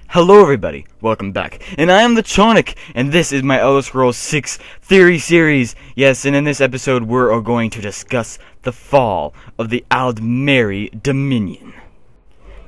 Hello everybody, welcome back, and I am TheChornick, and this is my Elder Scrolls 6 theory series. Yes, and in this episode we're going to discuss the fall of the Aldmeri Dominion.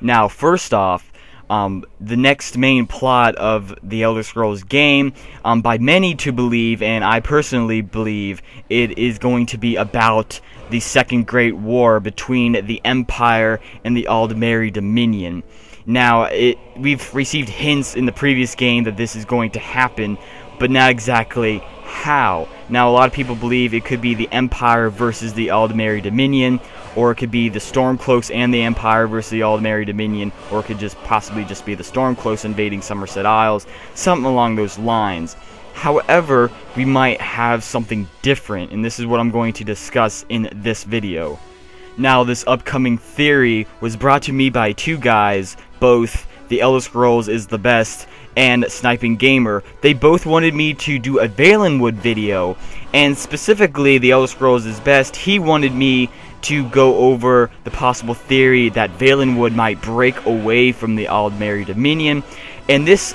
Now, first off, the next main plot of the Elder Scrolls game, by many to believe, and I personally believe, it is going to be about the Second Great War between the Empire and the Aldmeri Dominion. Now, we've received hints in the previous game that this is going to happen, but not exactly how. Now, a lot of people believe it could be the Empire versus the Aldmeri Dominion, or it could be the Stormcloaks and the Empire versus the Aldmeri Dominion, or it could just possibly just be the Stormcloaks invading Somerset Isles, something along those lines. However, we might have something different, and this is what I'm going to discuss in this video. Now, this upcoming theory was brought to me by two guys, both The Elder Scrolls is the Best and Sniping Gamer. They both wanted me to do a Valenwood video, and specifically The Elder Scrolls is Best, he wanted me to go over the possible theory that Valenwood might break away from the Aldmeri Dominion, and this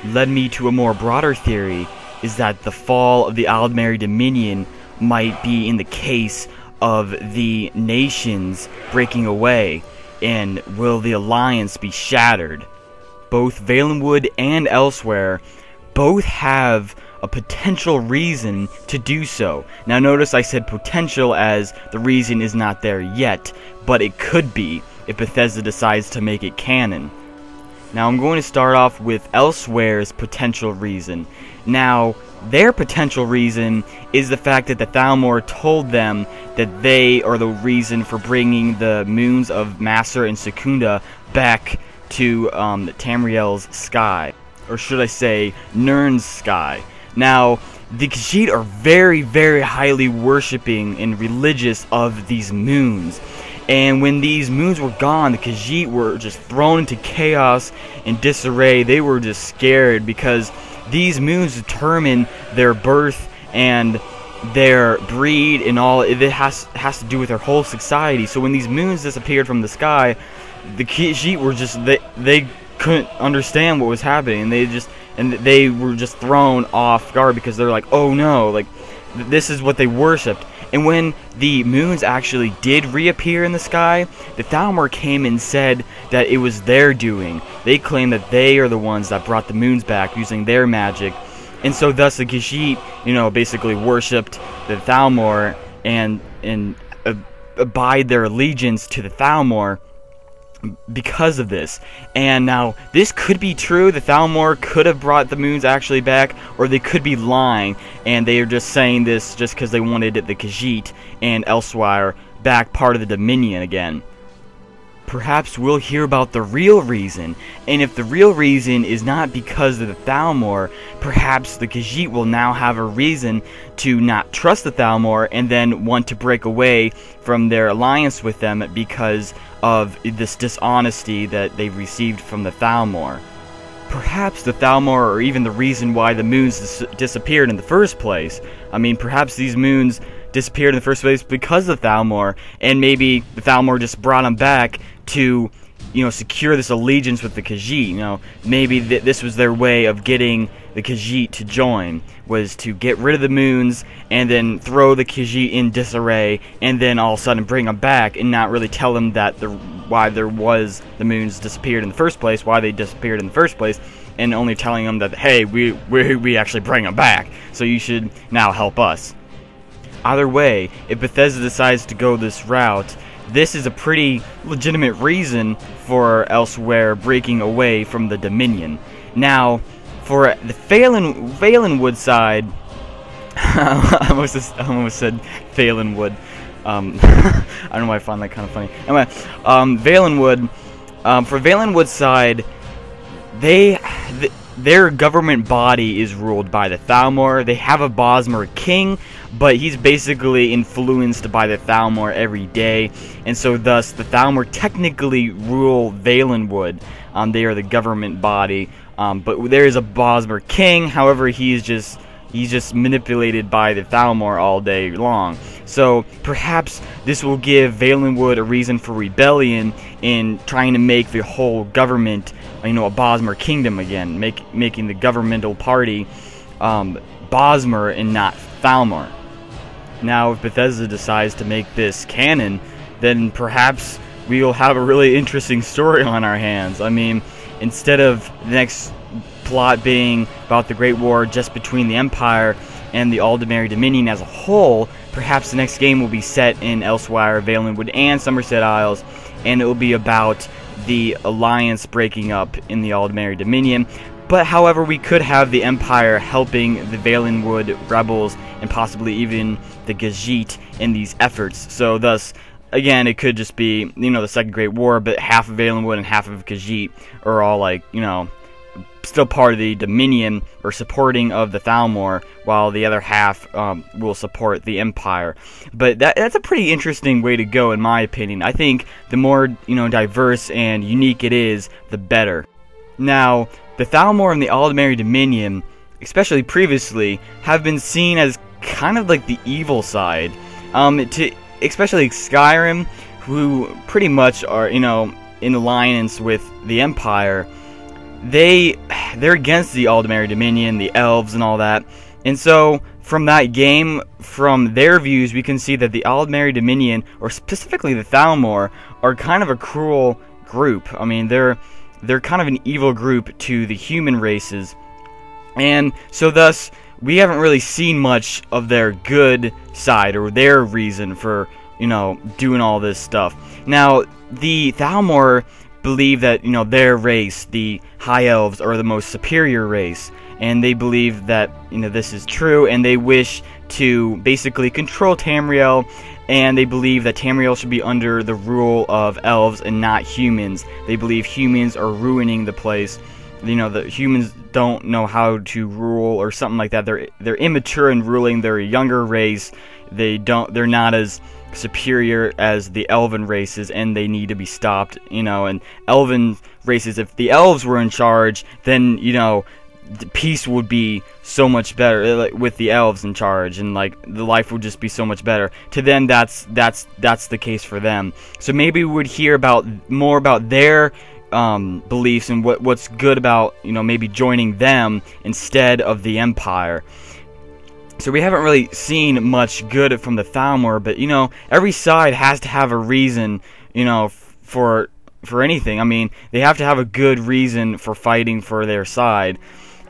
led me to a more broader theory, is that the fall of the Aldmeri Dominion might be in the case of the nations breaking away, and will the alliance be shattered? Both Valenwood and elsewhere both have a potential reason to do so. Now notice I said potential, as the reason is not there yet, but it could be if Bethesda decides to make it canon. Now I'm going to start off with Elsewhere's potential reason. Now, their potential reason is the fact that the Thalmor told them that they are the reason for bringing the moons of Masser and Secunda back to Tamriel's sky. Or should I say, Nirn's sky. Now, the Khajiit are very, very highly worshipping and religious of these moons. And when these moons were gone, the Khajiit were just thrown into chaos and disarray. They were just scared because these moons determine their birth and their breed and all. It has to do with their whole society. So when these moons disappeared from the sky, the Khajiit were just, they couldn't understand what was happening. They were just thrown off guard because they're like, oh no, like this is what they worshipped. And when the moons actually did reappear in the sky, the Thalmor came and said that it was their doing. They claimed that they are the ones that brought the moons back using their magic. And so thus the Khajiit, basically worshipped the Thalmor and abide their allegiance to the Thalmor because of this. And now, this could be true. The Thalmor could have brought the moons actually back, or they could be lying, and they are just saying this just because they wanted the Khajiit and elsewhere back part of the Dominion again. Perhaps we'll hear about the real reason, and if the real reason is not because of the Thalmor, perhaps the Khajiit will now have a reason to not trust the Thalmor and then want to break away from their alliance with them because of this dishonesty that they received from the Thalmor. Perhaps the Thalmor are even the reason why the moons disappeared in the first place. I mean, perhaps these moons disappeared in the first place because of the Thalmor, and maybe the Thalmor just brought them back to, secure this allegiance with the Khajiit. Maybe this was their way of getting the Khajiit to join, was to get rid of the moons and then throw the Khajiit in disarray, and then all of a sudden bring them back and not really tell them that why the moons disappeared in the first place, why they disappeared in the first place, and only telling them that, hey, we actually bring them back, so you should now help us. Either way, if Bethesda decides to go this route, this is a pretty legitimate reason for Elsewhere breaking away from the Dominion. Now, for the Valenwood side, I almost said Valenwood. I don't know why I find that kind of funny. Anyway, Valenwood, for Valenwood's side, their government body is ruled by the Thalmor. They have a Bosmer king, but he's basically influenced by the Thalmor every day, and so thus the Thalmor technically rule Valenwood. They are the government body, but there is a Bosmer king. However, he's just manipulated by the Thalmor all day long. So perhaps this will give Valenwood a reason for rebellion in trying to make the whole government a Bosmer kingdom again, making the governmental party Bosmer and not Thalmor. Now, if Bethesda decides to make this canon, then perhaps we'll have a really interesting story on our hands. I mean, instead of the next plot being about the Great War just between the Empire and the Aldmeri Dominion as a whole, perhaps the next game will be set in Elsewhere, Valenwood, and Somerset Isles, and it will be about the alliance breaking up in the Aldmeri Dominion. But however, we could have the Empire helping the Valenwood rebels and possibly even the Gazit in these efforts. So thus, again, it could just be, the Second Great War, but half of Valenwood and half of Gazit are all like, still part of the Dominion or supporting of the Thalmor, while the other half will support the Empire. But that's a pretty interesting way to go, in my opinion. I think the more diverse and unique it is, the better. Now, the Thalmor and the Aldmeri Dominion, especially previously, have been seen as kind of like the evil side. Especially Skyrim, who pretty much are in alliance with the Empire. They're against the Aldmeri Dominion, the elves, and all that. And so, from that game, from their views, we can see that the Aldmeri Dominion, or specifically the Thalmor, are kind of a cruel group. I mean, they're kind of an evil group to the human races. And so thus, we haven't really seen much of their good side, or their reason for, doing all this stuff. Now, the Thalmor believe that, their race, the High Elves, are the most superior race, and they believe that, this is true, and they wish to basically control Tamriel, and they believe that Tamriel should be under the rule of elves and not humans. They believe humans are ruining the place. The humans don't know how to rule or something like that. They're immature in ruling. They're a younger race. They're not as superior as the elven races, and they need to be stopped. And elven races, if the elves were in charge, then the peace would be so much better, like, with the elves in charge, and like the life would just be so much better. To them, that's the case for them. So maybe we would hear more about their beliefs and what's good about maybe joining them instead of the Empire. So we haven't really seen much good from the Thalmor, but every side has to have a reason for anything. I mean, they have to have a good reason for fighting for their side.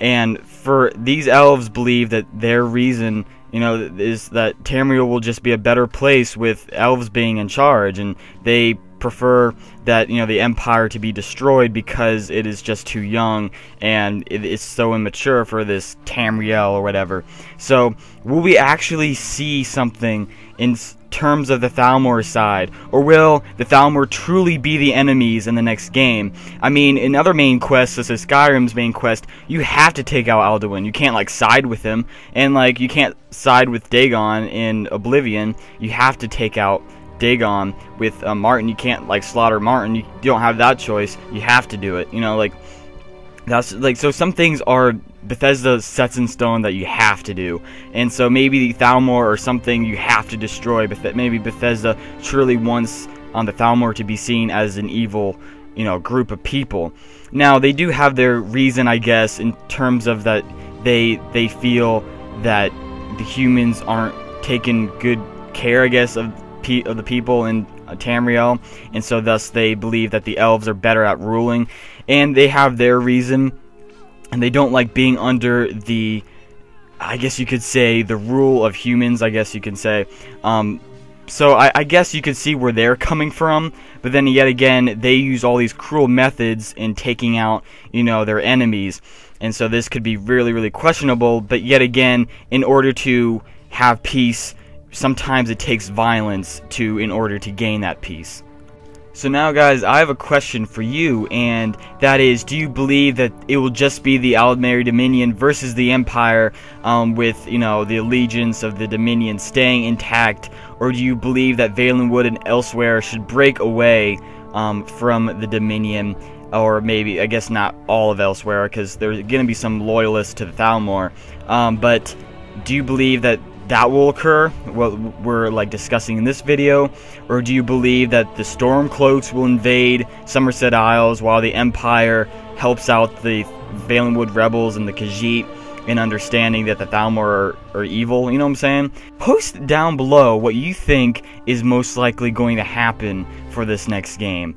And for these elves believe that their reason, is that Tamriel will just be a better place with elves being in charge, and they prefer that the Empire to be destroyed because it is just too young and it is so immature for this Tamriel or whatever. So will we actually see something in terms of the Thalmor side, or will the Thalmor truly be the enemies in the next game? I mean, in other main quests, such as Skyrim's main quest, you have to take out Alduin. You can't side with him, and you can't side with Dagon in Oblivion. You have to take out Dagon. With Martin, you can't slaughter Martin. You don't have that choice. You have to do it. That's so some things are Bethesda sets in stone that you have to do, and so maybe the Thalmor or something you have to destroy. But maybe Bethesda truly wants the Thalmor to be seen as an evil, group of people. Now they do have their reason, I guess, in terms of that they feel that the humans aren't taking good care, I guess, of the people in Tamriel, and so thus they believe that the elves are better at ruling, and they have their reason, and they don't like being under the, I guess you could say, the rule of humans, I guess you can say. So I guess you could see where they're coming from, but then yet again, they use all these cruel methods in taking out, their enemies, and so this could be really, really questionable. But yet again, in order to have peace, sometimes it takes violence in order to gain that peace. So now, guys, I have a question for you, and that is, do you believe that it will just be the Aldmeri Dominion versus the Empire, with, the allegiance of the Dominion staying intact, or do you believe that Valenwood and Elsewhere should break away from the Dominion, or maybe, I guess not all of Elsewhere, because there's going to be some loyalists to the Thalmor, but do you believe that will occur, what we're discussing in this video, or do you believe that the Stormcloaks will invade Somerset Isles while the Empire helps out the Valenwood rebels and the Khajiit in understanding that the Thalmor are evil, you know what I'm saying? Post down below what you think is most likely going to happen for this next game.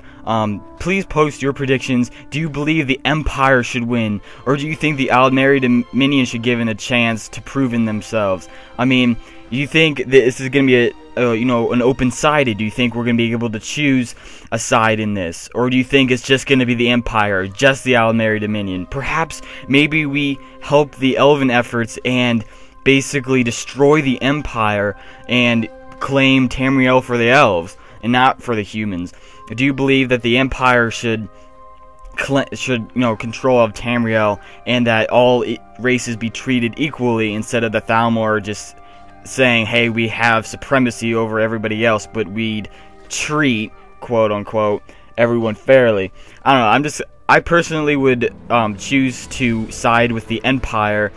Please post your predictions. Do you believe the Empire should win, or do you think the Aldmeri Dominion should give it a chance to prove in themselves? I mean, do you think that this is going to be an open-sided? Do you think we're going to be able to choose a side in this? Or do you think it's just going to be the Empire, just the Aldmeri Dominion? Perhaps, maybe we help the Elven efforts and basically destroy the Empire and claim Tamriel for the Elves and not for the humans. Do you believe that the Empire should control of Tamriel, and that all races be treated equally instead of the Thalmor just saying, hey, we have supremacy over everybody else, but we'd treat, quote unquote, everyone fairly? I don't know, I personally would choose to side with the Empire.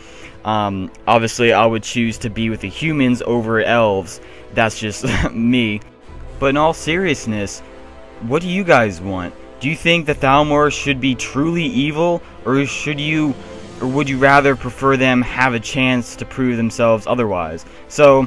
Obviously I would choose to be with the humans over elves. That's just me. But in all seriousness, what do you guys want? Do you think the Thalmor should be truly evil, or would you rather prefer them have a chance to prove themselves otherwise? So,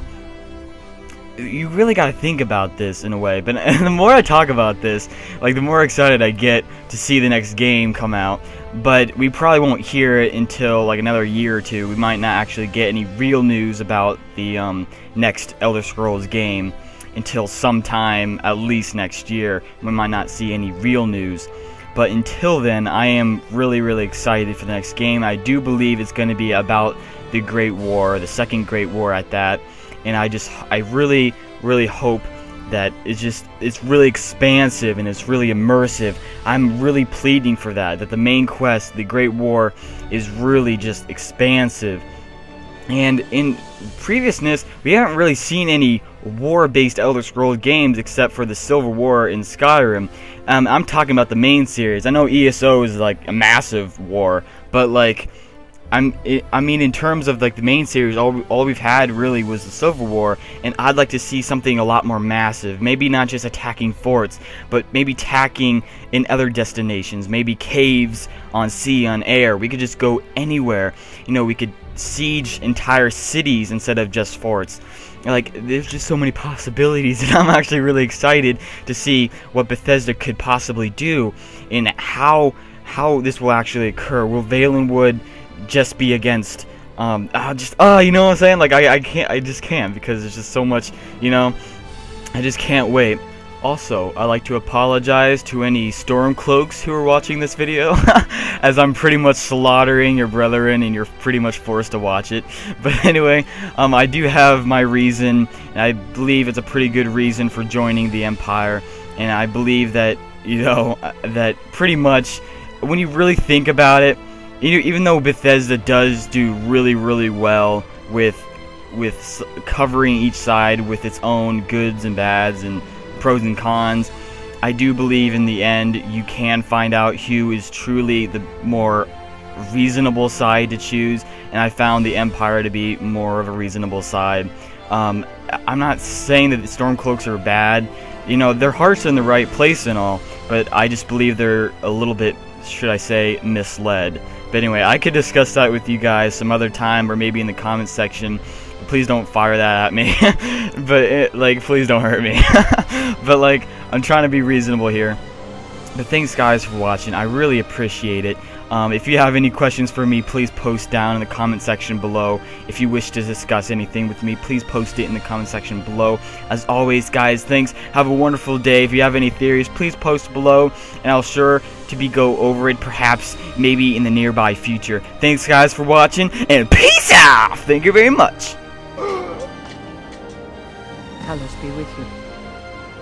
you really gotta think about this in a way, but the more I talk about this, like, the more excited I get to see the next game come out. But we probably won't hear it until like another year or two. We might not actually get any real news about the next Elder Scrolls game until sometime at least next year. We might not see any real news. But until then, I am really, really excited for the next game. I do believe it's going to be about the Great War, the Second Great War at that. And I really, really hope that it's really expansive and it's really immersive. I'm really pleading for that the main quest, the Great War, is really just expansive. And in previousness, we haven't really seen any war-based Elder Scrolls games except for the Silver War in Skyrim. I'm talking about the main series. I know ESO is like a massive war, but like, I mean, in terms of like the main series, all we've had really was the Silver War, and I'd like to see something a lot more massive. Maybe not just attacking forts, but maybe attacking in other destinations. Maybe caves, on sea, on air. We could just go anywhere. You know, we could siege entire cities instead of just forts. Like, there's just so many possibilities, and I'm actually really excited to see what Bethesda could possibly do and how this will actually occur. Will Valenwood just be against you know what I'm saying? Like, I just can't, because there's just so much, you know. I just can't wait. Also, I'd like to apologize to any Stormcloaks who are watching this video, as I'm pretty much slaughtering your brethren and you're pretty much forced to watch it. But anyway, I do have my reason, and I believe it's a pretty good reason for joining the Empire, and I believe that, you know, that pretty much, when you really think about it, even though Bethesda does do really, really well with covering each side with its own goods and bads and pros and cons, I do believe in the end you can find out who is truly the more reasonable side to choose, and I found the Empire to be more of a reasonable side. I'm not saying that the Stormcloaks are bad, you know, their hearts are in the right place and all, but I just believe they're a little bit, should I say, misled. But anyway, I could discuss that with you guys some other time, or maybe in the comments section. Please don't fire that at me. But like, please don't hurt me. But like, I'm trying to be reasonable here. But thanks guys for watching. I really appreciate it. If you have any questions for me, please post down in the comment section below. If you wish to discuss anything with me, please post it in the comment section below. As always, guys, thanks. Have a wonderful day. If you have any theories, please post below, and I'll sure to go over it, perhaps maybe in the nearby future. Thanks guys for watching, and peace out. Thank you very much. Talos be with you.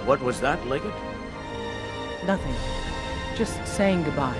What was that, Legate? Nothing. Just saying goodbye.